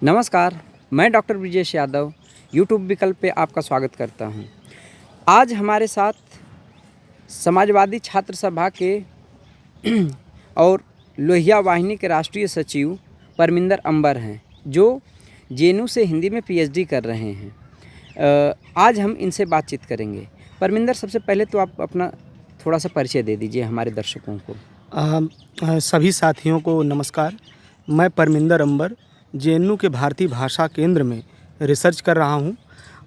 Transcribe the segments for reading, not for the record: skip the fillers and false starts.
नमस्कार, मैं doctor Brijesh Yadav YouTube विकल्प पे आपका स्वागत करता हूं। आज हमारे साथ समाजवादी छात्र सभा के और लोहिया वाहिनी के राष्ट्रीय सचिव परमिंदर अंबर हैं, जो जेएनयू से हिंदी में पीएचडी कर रहे हैं। आज हम इनसे बातचीत करेंगे। परमिंदर, सबसे पहले तो आप अपना थोड़ा सा परिचय दे दीजिए हमारे दर्शकों को। सभी साथियों को नमस्कार। मैं परमिंदर अंबर जेएनयू के भारतीय भाषा केंद्र में रिसर्च कर रहा हूं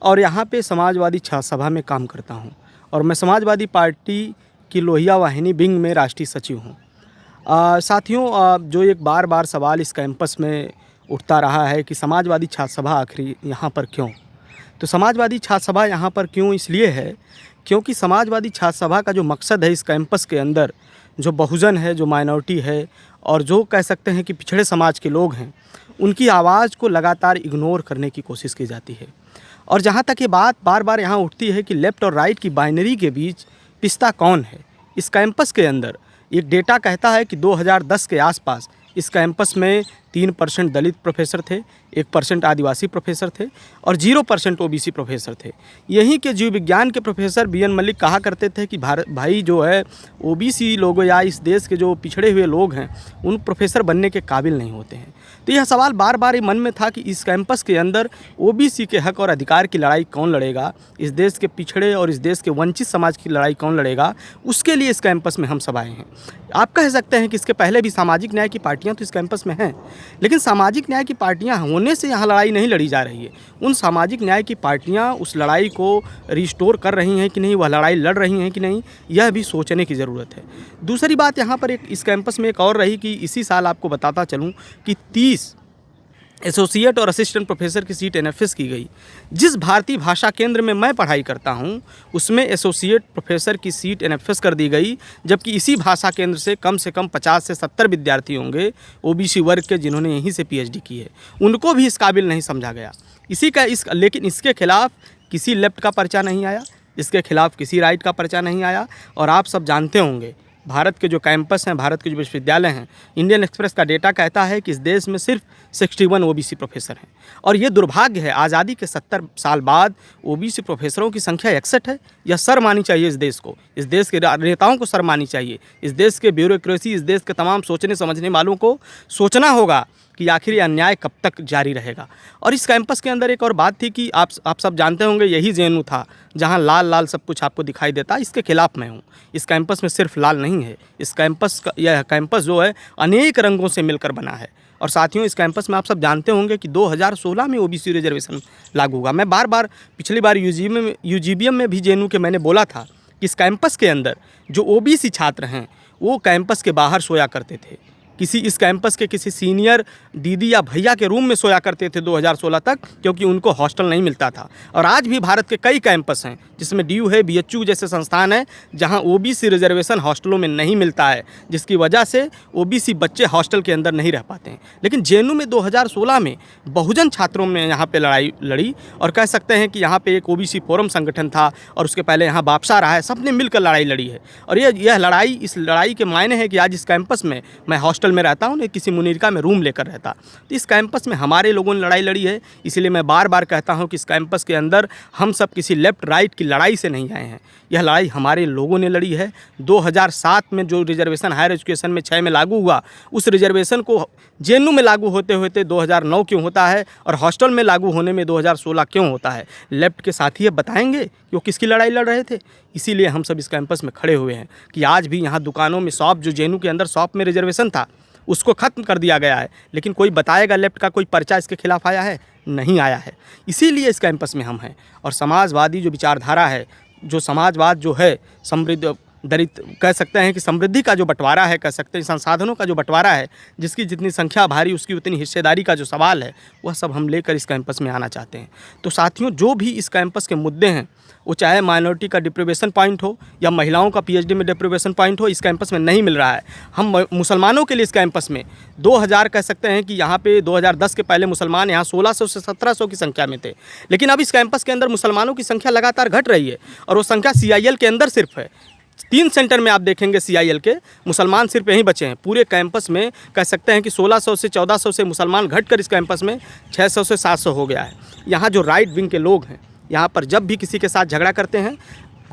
और यहां पे समाजवादी छात्र सभा में काम करता हूं और मैं समाजवादी पार्टी की लोहिया वाहिनी विंग में राष्ट्रीय सचिव हूं। साथियों, जो एक बार बार सवाल इस कैंपस में उठता रहा है कि समाजवादी छात्र सभा आखिर यहाँ पर क्यों। तो समाजवादी छात्र सभा यहाँ पर क्यों इसलिए है क्योंकि समाजवादी छात्र सभा का जो मकसद है इस कैंपस के अंदर, जो बहुजन है, जो माइनॉरिटी है और जो कह सकते हैं कि पिछड़े समाज के लोग हैं, उनकी आवाज़ को लगातार इग्नोर करने की कोशिश की जाती है। और जहाँ तक ये बात बार बार यहाँ उठती है कि लेफ़्ट और राइट की बाइनरी के बीच पिसता कौन है। इस कैंपस के अंदर एक डेटा कहता है कि 2010 के आसपास इस कैंपस में 3% दलित प्रोफेसर थे, 1% आदिवासी प्रोफेसर थे और 0% ओबीसी प्रोफेसर थे। यहीं के जीव विज्ञान के प्रोफेसर बीएन मलिक कहा करते थे कि भाई जो है ओबीसी लोग या इस देश के जो पिछड़े हुए लोग हैं उन प्रोफेसर बनने के काबिल नहीं होते हैं। तो यह सवाल बार बार मन में था कि इस कैंपस के अंदर ओबीसी के हक और अधिकार की लड़ाई कौन लड़ेगा, इस देश के पिछड़े और इस देश के वंचित समाज की लड़ाई कौन लड़ेगा, उसके लिए इस कैंपस में हम सब आए हैं। आप कह सकते हैं कि इसके पहले भी सामाजिक न्याय की पार्टियाँ तो इस कैंपस में हैं, लेकिन सामाजिक न्याय की पार्टियां होने से यहाँ लड़ाई नहीं लड़ी जा रही है। उन सामाजिक न्याय की पार्टियां उस लड़ाई को रिस्टोर कर रही हैं कि नहीं, वह लड़ाई लड़ रही हैं कि नहीं, यह भी सोचने की ज़रूरत है। दूसरी बात यहाँ पर इस कैंपस में एक और रही कि इसी साल आपको बताता चलूँ कि 30 एसोसिएट और असिस्टेंट प्रोफेसर की सीट एनएफएस की गई। जिस भारतीय भाषा केंद्र में मैं पढ़ाई करता हूं, उसमें एसोसिएट प्रोफेसर की सीट एनएफएस कर दी गई, जबकि इसी भाषा केंद्र से कम 50 से 70 विद्यार्थी होंगे ओबीसी वर्ग के जिन्होंने यहीं से पीएचडी की है। उनको भी इस काबिल नहीं समझा गया। लेकिन इसके खिलाफ किसी लेफ्ट का पर्चा नहीं आया, इसके खिलाफ किसी राइट का पर्चा नहीं आया। और आप सब जानते होंगे, भारत के जो कैंपस हैं, भारत के जो विश्वविद्यालय हैं, इंडियन एक्सप्रेस का डेटा कहता है कि इस देश में सिर्फ 61 ओबीसी प्रोफेसर हैं। और ये दुर्भाग्य है, आज़ादी के 70 साल बाद ओबीसी प्रोफेसरों की संख्या 61 है। यह शर्म आनी चाहिए इस देश को, इस देश के नेताओं को शर्म आनी चाहिए, इस देश के ब्यूरोक्रेसी, इस देश के तमाम सोचने समझने वालों को सोचना होगा कि आखिर ये अन्याय कब तक जारी रहेगा। और इस कैंपस के अंदर एक और बात थी कि आप सब जानते होंगे, यही जेएनयू था जहां लाल लाल सब कुछ आपको दिखाई देता। इसके खिलाफ मैं हूं। इस कैंपस में सिर्फ लाल नहीं है, इस कैंपस का यह कैंपस जो है अनेक रंगों से मिलकर बना है। और साथियों, इस कैंपस में आप सब जानते होंगे कि 2016 में ओबीसी रिजर्वेशन लागू हुआ। मैं बार बार पिछली बार यूजीबीएम में भी जेएनयू के मैंने बोला था कि इस कैंपस के अंदर जो ओबीसी छात्र हैं वो कैंपस के बाहर सोया करते थे, इस कैंपस के किसी सीनियर दीदी या भैया के रूम में सोया करते थे 2016 तक, क्योंकि उनको हॉस्टल नहीं मिलता था। और आज भी भारत के कई कैंपस हैं जिसमें डीयू है, बीएचयू जैसे संस्थान हैं, जहां ओबीसी रिजर्वेशन हॉस्टलों में नहीं मिलता है, जिसकी वजह से ओबीसी बच्चे हॉस्टल के अंदर नहीं रह पाते हैं। लेकिन जेएनयू में 2016 में बहुजन छात्रों में यहाँ पर लड़ाई लड़ी और कह सकते हैं कि यहाँ पर एक ओबीसी फोरम संगठन था और उसके पहले यहाँ बापसा रहा है, सबने मिलकर लड़ाई लड़ी है। और यह लड़ाई, इस लड़ाई के मायने हैं कि आज इस कैंपस में मैं हॉस्टल में रहता हूँ, नहीं किसी मुनीरका में रूम लेकर रहता। तो इस कैंपस में हमारे लोगों ने लड़ाई लड़ी है। इसलिए मैं बार बार कहता हूँ कि इस कैंपस के अंदर हम सब किसी लेफ्ट राइट की लड़ाई से नहीं आए हैं, यह लड़ाई हमारे लोगों ने लड़ी है। 2007 में जो रिजर्वेशन हायर एजुकेशन में 6 में लागू हुआ, उस रिजर्वेशन को जेएनयू में लागू होते होते 2009 क्यों होता है और हॉस्टल में लागू होने में 2016 क्यों होता है? लेफ्ट के साथी बताएंगे कि वो किसकी लड़ाई लड़ रहे थे। इसीलिए हम सब इस कैंपस में खड़े हुए हैं कि आज भी यहाँ दुकानों में शॉप, जो जेएनयू के अंदर शॉप में रिजर्वेशन था, उसको ख़त्म कर दिया गया है। लेकिन कोई बताएगा लेफ्ट का कोई पर्चा इसके खिलाफ आया है? नहीं आया है। इसीलिए इस कैंपस में हम हैं। और समाजवादी जो विचारधारा है, जो समाजवाद जो है, समृद्ध दरिद्र कह सकते हैं कि समृद्धि का जो बंटवारा है, कह सकते हैं संसाधनों का जो बंटवारा है, जिसकी जितनी संख्या भारी उसकी उतनी हिस्सेदारी का जो सवाल है, वह सब हम लेकर इस कैंपस में आना चाहते हैं। तो साथियों, जो भी इस कैंपस के मुद्दे हैं, वो चाहे माइनॉरिटी का डिप्रिवेशन पॉइंट हो या महिलाओं का पीएचडी में डिप्रिवेशन पॉइंट हो, इस कैंपस में नहीं मिल रहा है। हम मुसलमानों के लिए इस कैंपस में 2000 कह सकते हैं कि यहाँ पे 2010 के पहले मुसलमान यहाँ 1600 से 1700 की संख्या में थे। लेकिन अब इस कैंपस के अंदर मुसलमानों की संख्या लगातार घट रही है और वो संख्या CIL के अंदर सिर्फ है। 3 सेंटर में आप देखेंगे CIL के मुसलमान सिर्फ यहीं बचे हैं। पूरे कैंपस में कह सकते हैं कि 1600 से 1400 से मुसलमान घटकर इस कैंपस में 600 से 700 हो गया है। यहाँ जो राइट विंग के लोग हैं, यहाँ पर जब भी किसी के साथ झगड़ा करते हैं,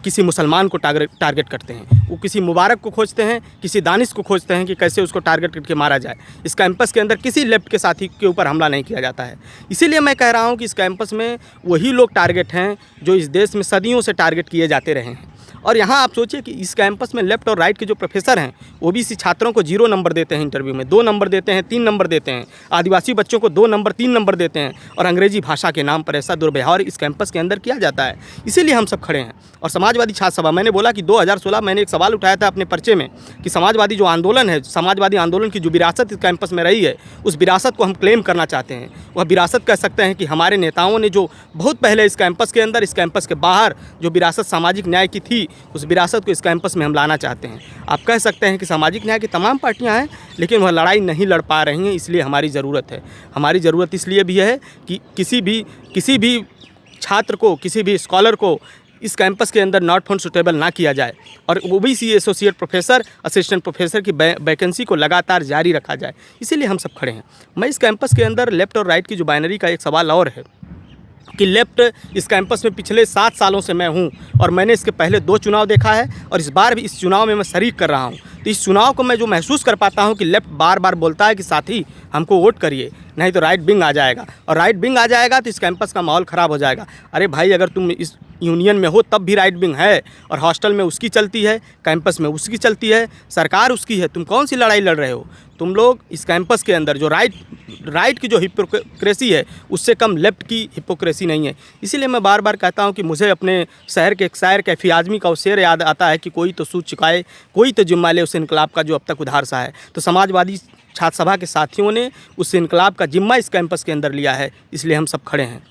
किसी मुसलमान को टारगेट करते हैं। वो किसी मुबारक को खोजते हैं, किसी दानिश को खोजते हैं कि कैसे उसको टारगेट करके मारा जाए। इस कैंपस के अंदर किसी लेफ्ट के साथी के ऊपर हमला नहीं किया जाता है। इसीलिए मैं कह रहा हूँ कि इस कैंपस में वही लोग टारगेट हैं जो इस देश में सदियों से टारगेट किए जाते रहे हैं। और यहाँ आप सोचिए कि इस कैंपस में लेफ्ट और राइट के जो प्रोफेसर हैं, OBC छात्रों को 0 नंबर देते हैं, इंटरव्यू में 2 नंबर देते हैं, 3 नंबर देते हैं, आदिवासी बच्चों को 2 नंबर 3 नंबर देते हैं, और अंग्रेजी भाषा के नाम पर ऐसा दुर्व्यवहार इस कैंपस के अंदर किया जाता है। इसीलिए हम सब खड़े हैं। और समाजवादी छात्र सभा, मैंने बोला कि 2016 मैंने एक सवाल उठाया था अपने पर्चे में कि समाजवादी जो आंदोलन है, समाजवादी आंदोलन की जो विरासत इस कैंपस में रही है, उस विरासत को हम क्लेम करना चाहते हैं। वह विरासत कह सकते हैं कि हमारे नेताओं ने जो बहुत पहले इस कैंपस के अंदर, इस कैंपस के बाहर जो विरासत सामाजिक न्याय की थी, उस विरासत इस कैंपस में हम लाना चाहते हैं। आप कह सकते हैं कि सामाजिक न्याय की तमाम पार्टियां हैं, लेकिन वह लड़ाई नहीं लड़ पा रही हैं। इसलिए हमारी ज़रूरत है। हमारी ज़रूरत इसलिए भी है कि किसी भी छात्र को, किसी भी स्कॉलर को इस कैंपस के अंदर नॉट फाउंड सुटेबल ना किया जाए, और OBC associate professor, assistant professor की वैकेंसी को लगातार जारी रखा जाए। इसीलिए हम सब खड़े हैं। मैं इस कैंपस के अंदर लेफ़्ट और राइट की जो बाइनरी का एक सवाल और है कि लेफ़्ट इस कैंपस में पिछले 7 सालों से मैं हूं, और मैंने इसके पहले 2 चुनाव देखा है, और इस बार भी इस चुनाव में मैं शरीक कर रहा हूं। तो इस चुनाव को मैं जो महसूस कर पाता हूं कि लेफ़्ट बार बार बोलता है कि साथी हमको वोट करिए, नहीं तो राइट विंग आ जाएगा, और राइट विंग आ जाएगा तो इस कैंपस का माहौल ख़राब हो जाएगा। अरे भाई, अगर तुम इस यूनियन में हो तब भी राइट विंग है, और हॉस्टल में उसकी चलती है, कैंपस में उसकी चलती है, सरकार उसकी है। तुम कौन सी लड़ाई लड़ रहे हो? तुम लोग इस कैंपस के अंदर जो राइट की जो हिपोक्रेसी है, उससे कम लेफ्ट की हिपोक्रेसी नहीं है। इसीलिए मैं बार बार कहता हूं कि मुझे अपने शहर के एक शायर कैफी आज़मी का वो शेर याद आता है कि कोई तो सूद चुकाए, कोई तो जिम्मा ले उस इनकलाब का जो अब तक उधार सा है। तो समाजवादी छात्र सभा के साथियों ने उस इनकलाब का जिम्मा इस कैंपस के अंदर लिया है। इसलिए हम सब खड़े हैं।